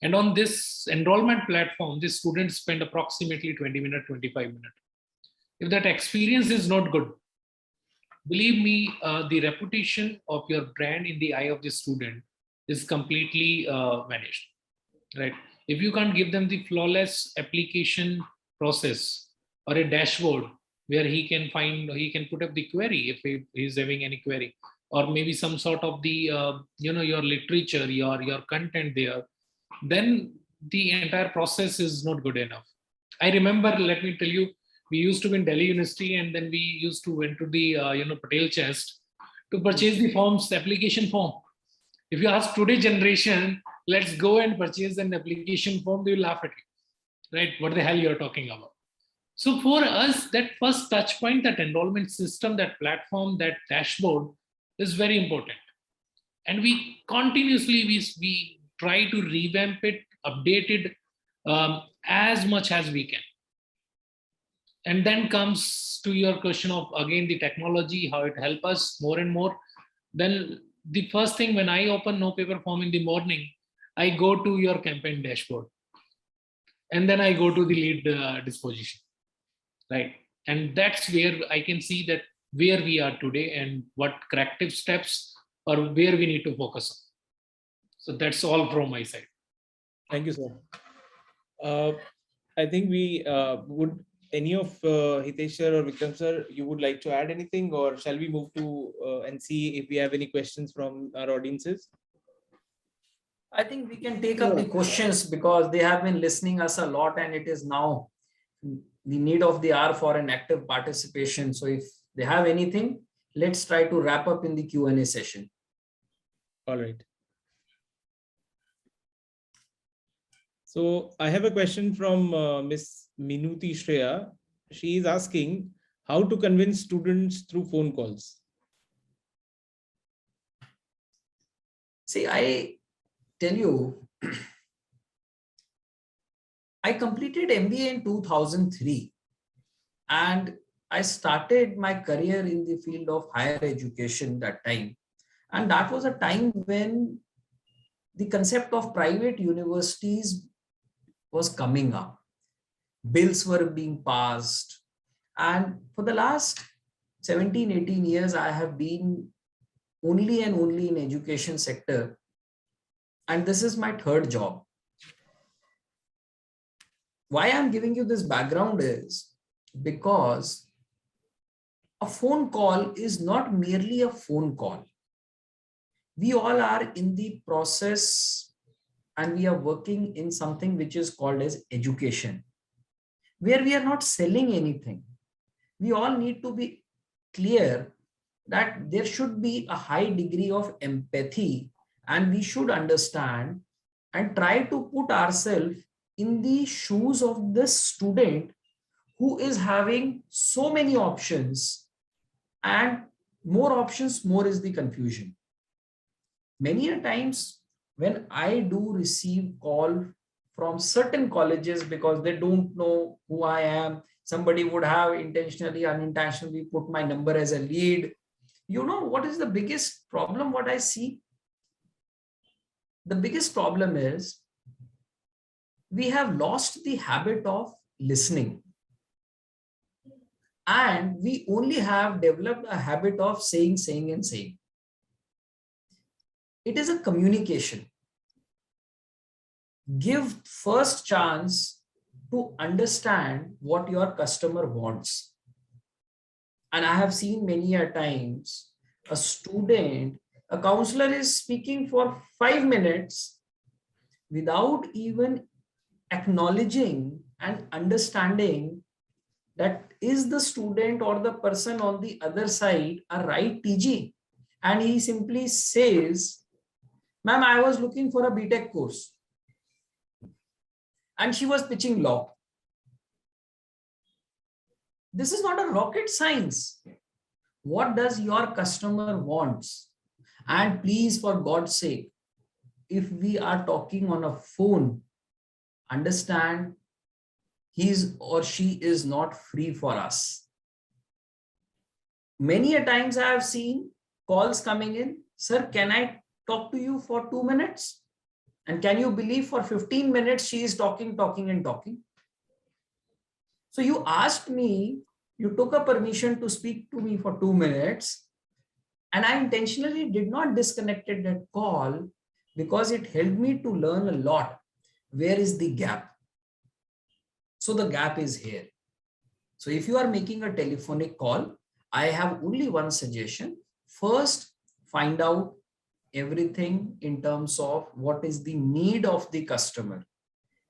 And on this enrollment platform, the students spend approximately 20 minutes, 25 minutes. If that experience is not good, believe me, the reputation of your brand in the eye of the student is completely vanished, right? If you can't give them the flawless application process or a dashboard where he can put up the query if he is having any query, or maybe some sort of the, your literature, your content there, then the entire process is not good enough. I remember, let me tell you, we used to be in Delhi University, and then we used to went to the Patel Chest to purchase the forms, the application form. If you ask today generation, let's go and purchase an application form, they will laugh at you, right? What the hell you're talking about? So for us, that first touch point, that enrollment system, that platform, that dashboard is very important. And we continuously, we try to revamp it, update it as much as we can. And then comes to your question of, again, the technology, how it helps us more and more. Then the first thing, when I open NoPaperForm in the morning, I go to your campaign dashboard. And then I go to the lead disposition, right? And that's where I can see that where we are today and what corrective steps or where we need to focus on. So that's all from my side. Thank you, sir. I think we would, any of Hitesh sir or Vikram sir, you would like to add anything, or shall we move to and see if we have any questions from our audiences? I think we can take up the questions, because they have been listening us a lot, and it is now the need of the hour for an active participation. So if they have anything, let's try to wrap up in the Q&A session. All right. So I have a question from Miss Minuti Shreya. She is asking how to convince students through phone calls. See, I tell you, I completed MBA in 2003 and I started my career in the field of higher education that time. And that was a time when the concept of private universities was coming up. Bills were being passed. And for the last 17, 18 years, I have been only and only in education sector. And this is my third job. Why I'm giving you this background is because a phone call is not merely a phone call. We all are in the process and we are working in something which is called as education, where we are not selling anything. We all need to be clear that there should be a high degree of empathy and we should understand and try to put ourselves in the shoes of the student who is having so many options, and more options, more is the confusion. Many a times when I do receive call from certain colleges because they don't know who I am, somebody would have intentionally, unintentionally put my number as a lead. You know what is the biggest problem what I see? The biggest problem is we have lost the habit of listening. And we only have developed a habit of saying. It is a communication. Give first chance to understand what your customer wants. And I have seen many a times a student, a counselor is speaking for 5 minutes without even acknowledging and understanding that is the student or the person on the other side a right TG. And he simply says, ma'am, I was looking for a BTech course. And she was pitching law. This is not a rocket science. What does your customer wants? And please, for God's sake, if we are talking on a phone, understand he's or she is not free for us. Many a times I have seen calls coming in, sir, can I talk to you for 2 minutes? And can you believe for 15 minutes she is talking. So you asked me, you took a permission to speak to me for 2 minutes, and I intentionally did not disconnected that call because it helped me to learn a lot. Where is the gap? So the gap is here. So if you are making a telephonic call, I have only one suggestion. First, find out everything in terms of what is the need of the customer.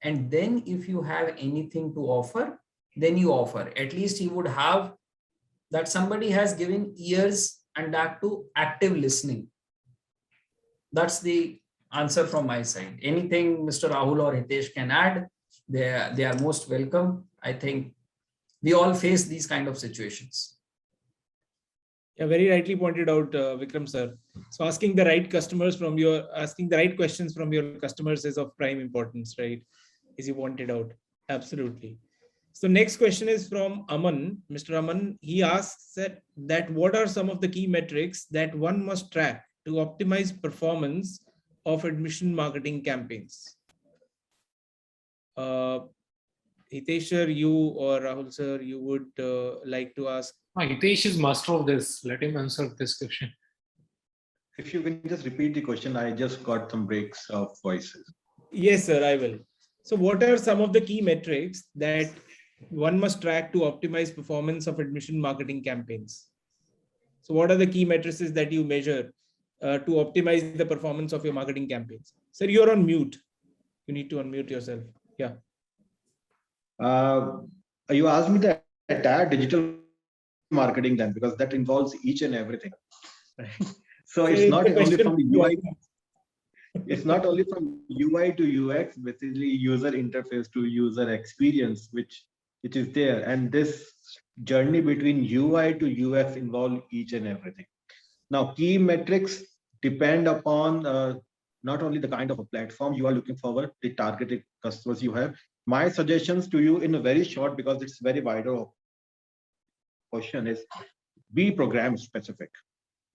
And then if you have anything to offer, then you offer. At least he would have that somebody has given ears and that to active listening. That's the answer from my side. Anything Mr. Rahul or Hitesh can add, they are most welcome. I think we all face these kind of situations. Yeah, very rightly pointed out, Vikram sir. So asking the right questions from your customers is of prime importance, right? As you pointed out. Absolutely. So next question is from Aman. Mr. Aman, he asks that what are some of the key metrics that one must track to optimize performance of admission marketing campaigns? Hitesh sir, you or Rahul sir, you would like to ask? Hitesh is master of this. Let him answer this question. If you can just repeat the question, I just got some breaks of voices. Yes, sir, I will. So what are some of the key metrics that one must track to optimize performance of admission marketing campaigns? So what are the key matrices that you measure to optimize the performance of your marketing campaigns? Sir, you're on mute. You need to unmute yourself. Yeah. You asked me the entire digital marketing then, because that involves each and everything. Right? So it's not only from the UI. It's not only from UI to UX, basically user interface to user experience, which is there. And this journey between UI to UX involve each and everything. Now, key metrics depend upon not only the kind of a platform you are looking forward, the targeted customers you have, My suggestions to you in a very short, because it's very wider question, is be program specific,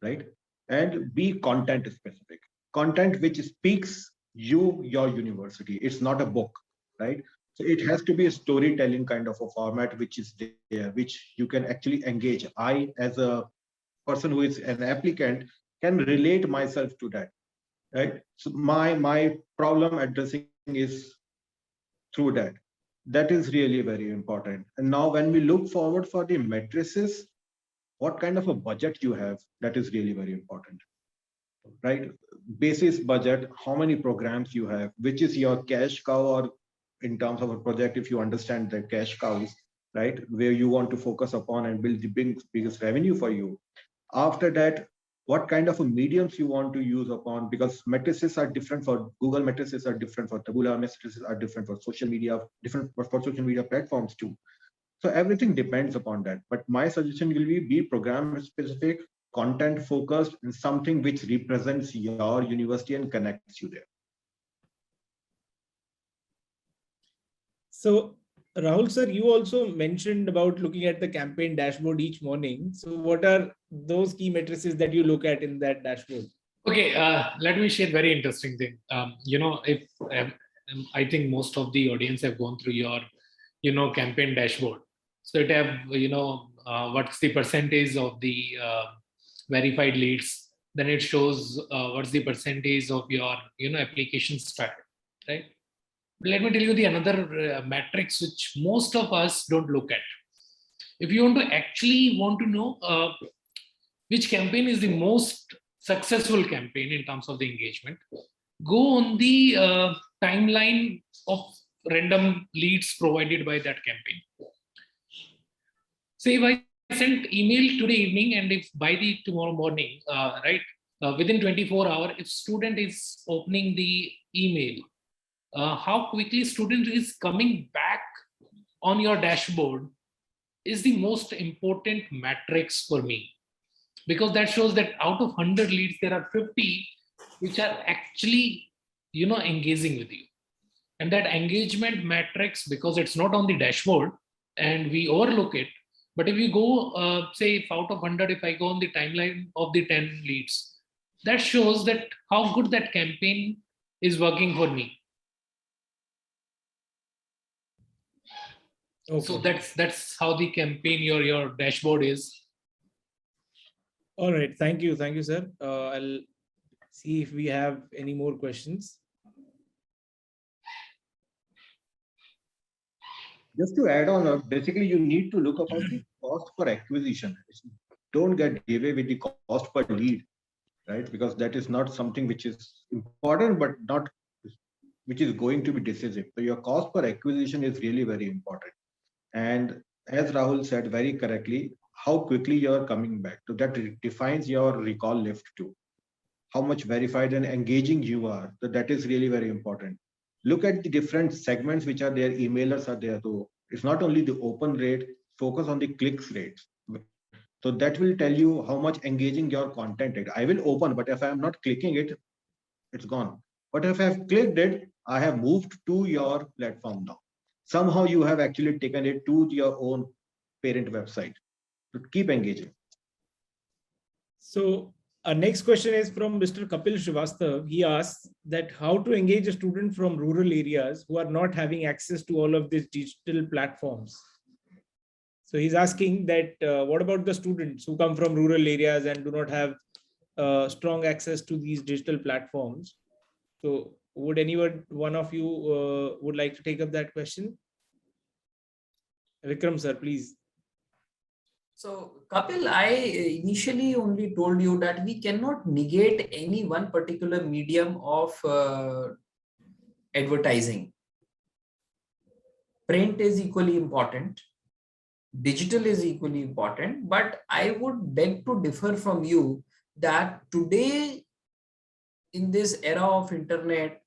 right? And be content specific. Content which speaks you, your university. It's not a book, right? So it has to be a storytelling kind of a format which is there, which you can actually engage. I, as a person who is an applicant, can relate myself to that, right? So my problem addressing is through that. That is really very important. And now when we look forward for the matrices, what kind of a budget you have, that is really very important, right? Basis budget, how many programs you have, which is your cash cow, or in terms of a project, if you understand the cash cows, right, where you want to focus upon and build the biggest revenue for you. After that, what kind of a mediums you want to use upon, because matrices are different for Google, matrices are different for Taboola, matrices are different for social media, different for social media platforms too. So everything depends upon that. But my suggestion will be program specific, content focused, and something which represents your university and connects you there. So Rahul sir, you also mentioned about looking at the campaign dashboard each morning. So what are those key matrices that you look at in that dashboard? Okay, let me share very interesting thing. If I think most of the audience have gone through your, campaign dashboard. So it have, what's the percentage of the verified leads. Then it shows what's the percentage of your, applications tracked, right? Let me tell you the another matrix which most of us don't look at. If you want to know which campaign is the most successful campaign in terms of the engagement, go on the timeline of random leads provided by that campaign. Say if I sent email today evening, and if by the tomorrow morning, within 24 hours, if student is opening the email, how quickly student is coming back on your dashboard is the most important matrix for me, because that shows that out of 100 leads, there are 50 which are actually, engaging with you. And that engagement matrix, because it's not on the dashboard and we overlook it, but if you go, say if out of 100, if I go on the timeline of the 10 leads, that shows that how good that campaign is working for me. Okay. So that's how the campaign, your dashboard is. All right, thank you, sir. I'll see if we have any more questions. Just to add on, basically you need to look about the cost per acquisition. Don't get away with the cost per lead, right? Because that is not something which is important, but not which is going to be decisive. So your cost per acquisition is really very important. And as Rahul said very correctly, how quickly you're coming back. So that defines your recall lift too. How much verified and engaging you are. So that is really very important. Look at the different segments which are there, emailers are there too. It's not only the open rate, focus on the clicks rates. So that will tell you how much engaging your content is. I will open, but if I am not clicking it, it's gone. But if I have clicked it, I have moved to your platform now. Somehow you have actually taken it to your own parent website. So keep engaging. So our next question is from Mr. Kapil Srivastav. He asks that how to engage a student from rural areas who are not having access to all of these digital platforms. So he's asking that what about the students who come from rural areas and do not have strong access to these digital platforms? So would one of you would like to take up that question? Vikram sir, please. So Kapil, I initially only told you that we cannot negate any one particular medium of advertising. Print is equally important. Digital is equally important, but I would beg to differ from you that today in this era of internet,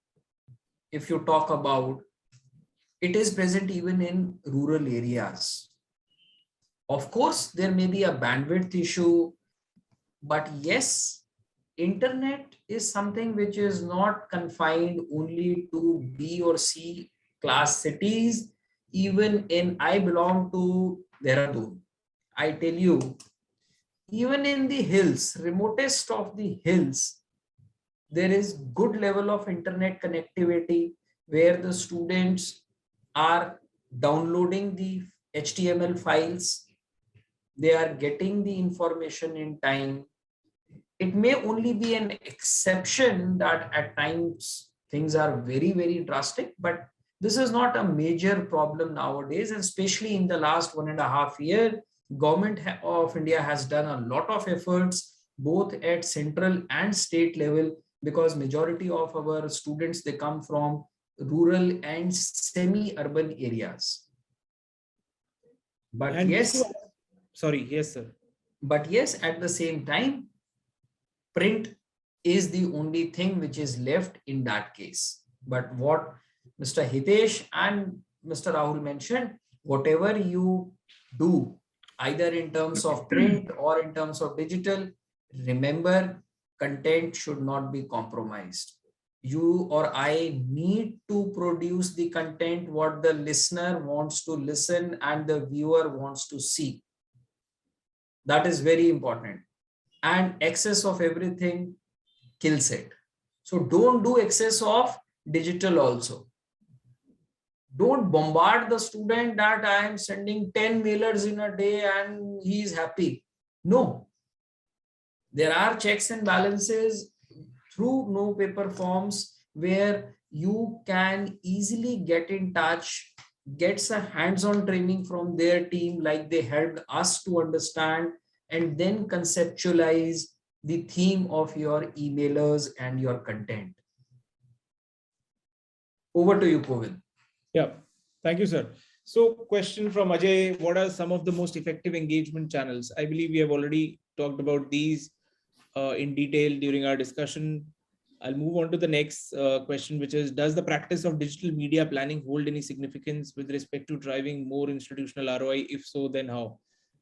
if you talk about, it is present even in rural areas. Of course, there may be a bandwidth issue, but yes, internet is something which is not confined only to B or C class cities, even I belong to Dehradun. I tell you, even in the hills, remotest of the hills, there is good level of internet connectivity where the students are downloading the HTML files, they are getting the information in time. It may only be an exception that at times things are very, very drastic, but this is not a major problem nowadays, and especially in the last 1.5 years, government of India has done a lot of efforts both at central and state level, because majority of our students, they come from rural and semi-urban areas. But And yes, sorry, yes, sir. but yes, at the same time, print is the only thing which is left in that case. But what Mr. Hitesh and Mr. Rahul mentioned, whatever you do, either in terms of print or in terms of digital, remember, content should not be compromised. You or I need to produce the content what the listener wants to listen and the viewer wants to see. That is very important. And excess of everything kills it. So don't do excess of digital also. Don't bombard the student that I am sending 10 mailers in a day and he is happy. No. There are checks and balances through NoPaperForms where you can easily get in touch, get some hands-on training from their team like they helped us to understand, and then conceptualize the theme of your emailers and your content. Over to you, Kovind. Yeah, thank you, sir. So question from Ajay, what are some of the most effective engagement channels? I believe we have already talked about these in detail during our discussion. I'll move on to the next question, which is, does the practice of digital media planning hold any significance with respect to driving more institutional ROI? If so, then how?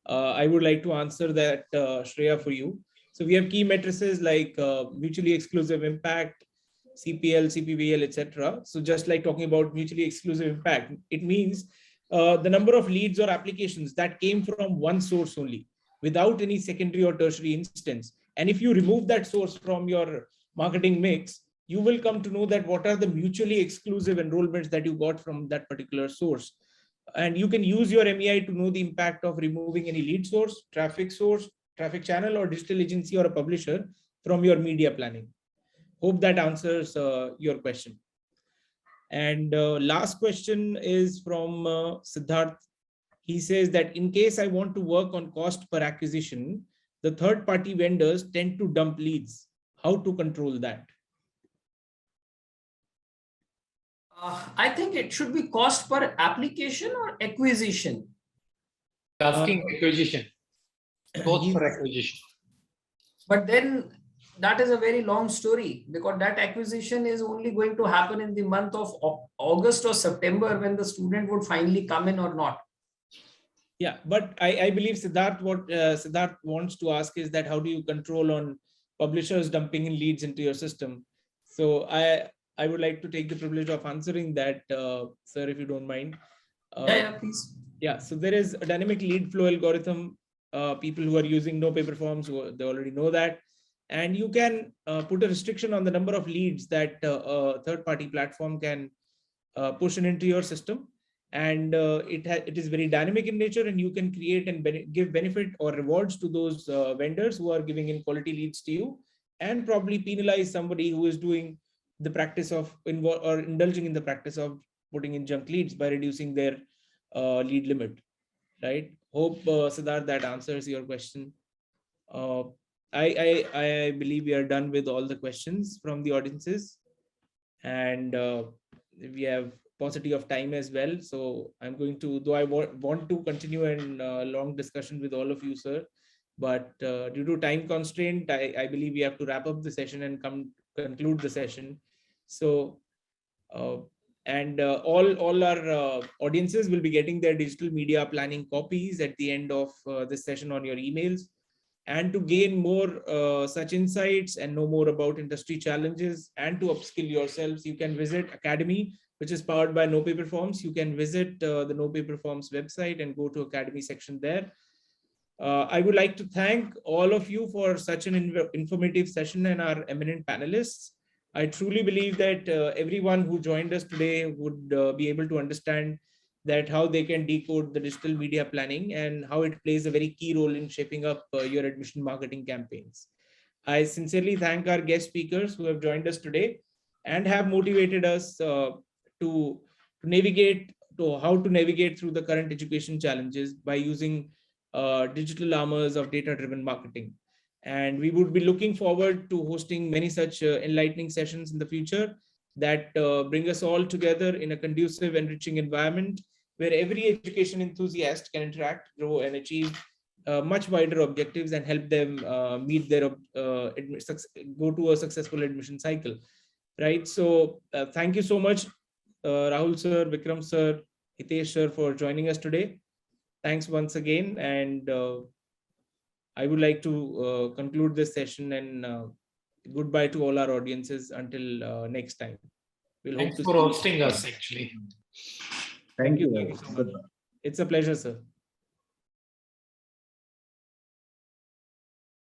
I would like to answer that, Shreya, for you. So we have key matrices like mutually exclusive impact, CPL, CPVL, etc. So just like talking about mutually exclusive impact, it means the number of leads or applications that came from one source only without any secondary or tertiary instance. And if you remove that source from your marketing mix, you will come to know that what are the mutually exclusive enrollments that you got from that particular source. And you can use your MEI to know the impact of removing any lead source, traffic channel, or digital agency or a publisher from your media planning. Hope that answers your question. And last question is from Siddharth. He says that in case I want to work on cost per acquisition, the third-party vendors tend to dump leads. How to control that? I think it should be cost per application or acquisition. Asking acquisition, cost per acquisition. But then that is a very long story, because that acquisition is only going to happen in the month of August or September when the student would finally come in or not. Yeah, but I believe Siddharth, what Siddharth wants to ask is that how do you control on publishers dumping in leads into your system? So I would like to take the privilege of answering that, sir, if you don't mind. Yeah, please. Yeah, so there is a dynamic lead flow algorithm. People who are using NoPaperForms, they already know that. And you can put a restriction on the number of leads that a third-party platform can push into your system. And it is very dynamic in nature, and you can create and give benefit or rewards to those vendors who are giving in quality leads to you, and probably penalize somebody who is doing the practice of indulging in the practice of putting in junk leads by reducing their lead limit, right? Hope, Siddharth, that answers your question. I believe we are done with all the questions from the audiences, and we have paucity of time as well. So I'm going to, though I want to continue in long discussion with all of you, sir, but due to time constraint, I believe we have to wrap up the session and conclude the session. So, all our audiences will be getting their digital media planning copies at the end of this session on your emails. And to gain more such insights and know more about industry challenges and to upskill yourselves, you can visit academy.com which is powered by NoPaperForms. You can visit the NoPaperForms website and go to Academy section there. I would like to thank all of you for such an informative session and our eminent panelists. I truly believe that everyone who joined us today would be able to understand that how they can decode the digital media planning and how it plays a very key role in shaping up your admission marketing campaigns. I sincerely thank our guest speakers who have joined us today and have motivated us to navigate to how to navigate through the current education challenges by using digital armors of data-driven marketing. And we would be looking forward to hosting many such enlightening sessions in the future that bring us all together in a conducive, enriching environment where every education enthusiast can interact, grow, and achieve much wider objectives and help them meet their go to a successful admission cycle. Right. So thank you so much, Rahul sir, Vikram sir, Hitesh sir, for joining us today. Thanks once again. And I would like to conclude this session and goodbye to all our audiences until next time. We'll Thanks hope to for see you. hosting us, actually. Thank you. Thank you so much. It's a pleasure, sir.